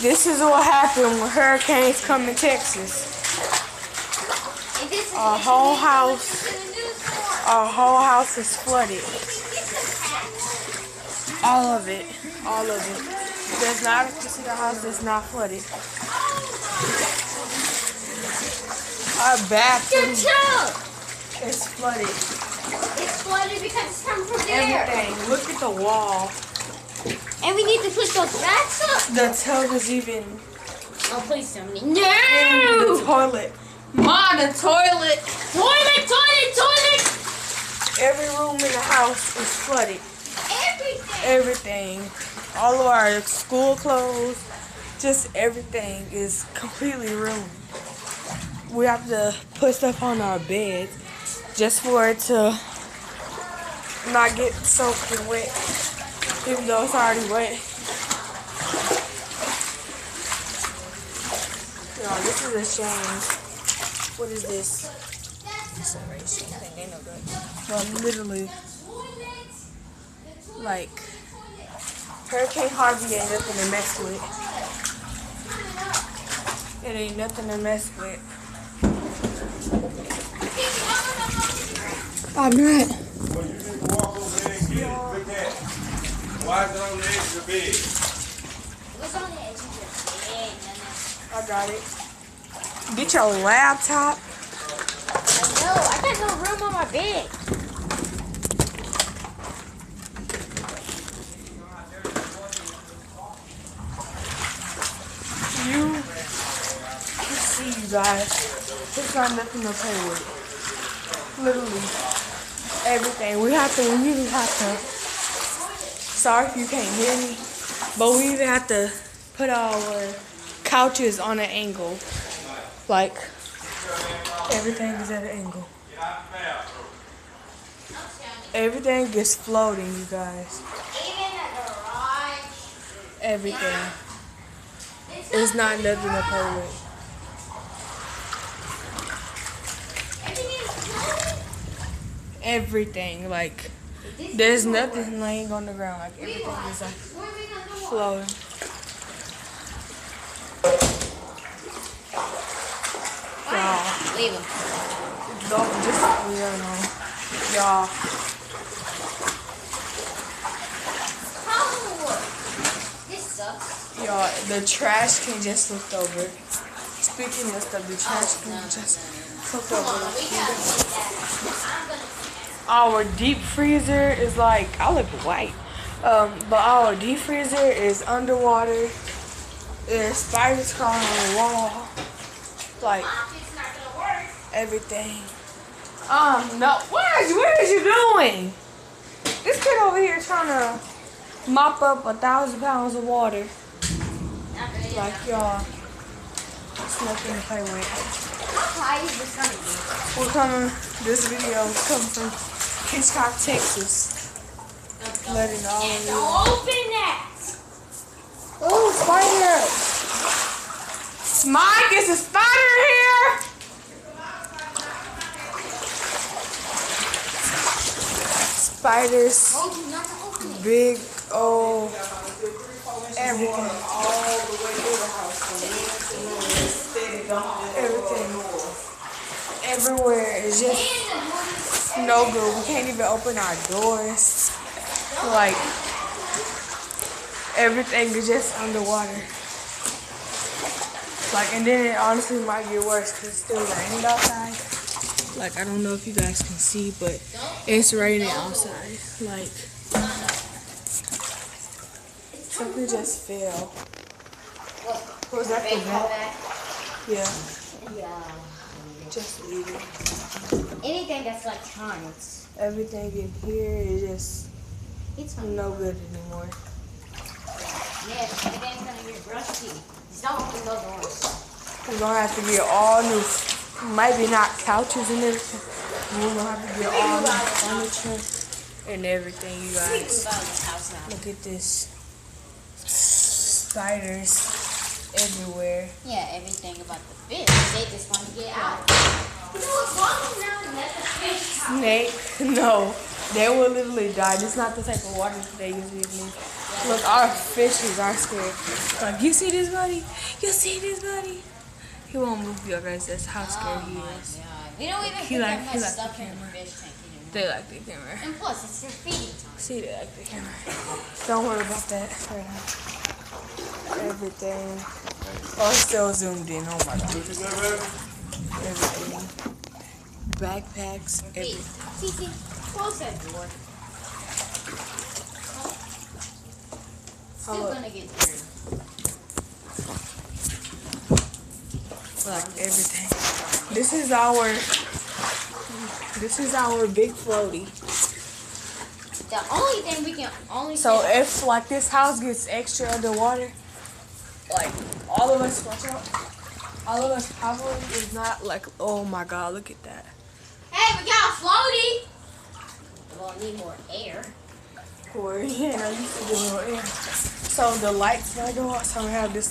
This is what happened when hurricanes come to Texas. Our whole house is flooded. All of it. There's not a piece of the house that's not flooded. Our bathroom is flooded. It's flooded because it's coming from there. Everything. Look at the wall. And we need to put those racks up. The tub is even. Oh, please tell me. In No! the toilet. Ma, the toilet. Toilet! Every room in the house is flooded. Everything. All of our school clothes, just everything is completely ruined. We have to put stuff on our bed just for it to not get soaked and wet, even though it's already wet. No, this is a shame. What is this? This erasing thing, they know that. But literally, like, Hurricane Harvey ain't nothing to mess with. It ain't nothing to mess with. I'm not. Well, you need to walk over there and get it. Look at it. Why is it on the edge of the bed? What's on the edge of your bed, Nana? I got it. Get your laptop. I know. I got no room on my bed. You see, you guys. It's not nothing to play with. Literally everything. We even have to. Sorry if you can't hear me, but we even have to put our couches on an angle. Like, everything is at an angle. Everything is floating, you guys. Even the garage. Everything. It's not nothing to play with. Everything, like, there's nothing laying on the ground. Like, everything is like floating. Y'all, Leave him. don't just y'all. This sucks. Y'all, the trash can just looked over. Speaking of stuff, the trash can just looked over. Our deep freezer is like, I look white. But our deep freezer is underwater. There's spiders crawling on the wall. Like, everything. No. What is you doing? This kid over here trying to mop up 1,000 pounds of water. Like, y'all, it's nothing to play with. How high is this gonna be? This video is coming from Hitchcock, Texas. Letting all of you. Don't open that! Oh, spider! Mike, is a spider here? Spiders, Oh, not to open it. big old everything. Everywhere is just no good. We can't even open our doors. Like, everything is just underwater. Like, and then it honestly might get worse because it's still raining outside. Like, I don't know if you guys can see, but it's raining outside. Like, something just fell. Was that the vet? Yeah. Yeah. Just leave it. Anything that's electronics. Everything in here is just It's fine. no good anymore. Yes, everything's gonna get rusty. Just don't open those doors. We're gonna have to get all new, maybe not couches and everything. We're gonna have to get all new furniture and everything, you We guys. move out of this house now. Look at this. Spiders everywhere. Yeah, everything about the fish. They just want to get out. You know what's wrong now? Let the fish out. Snake? No. They will literally die. This is not the type of water that they usually need. Look, our fishes are scared. Like, you see this, buddy? You see this, buddy? He won't move, you guys. That's how scared he is. God. We don't even He put like- that he much like stuff the in the camera. fish tank anymore. They like the camera. And plus, it's their feeding time. See, they like the camera. Don't worry about that right now. Everything. Oh, it's still zoomed in. Oh my god. What you say, baby? Everything. Backpacks. Hey, Everything. Titi, close that door. Still Hello. gonna get dirty. Like everything. This is our big floaty. The only thing we can only So fit- if like this house gets extra underwater, like all of us, watch out. All of us probably is not like, oh my god, look at that. Hey, we got a floaty. We're gonna need more air. Or yeah, I used to do it. So the lights might go out, so we have this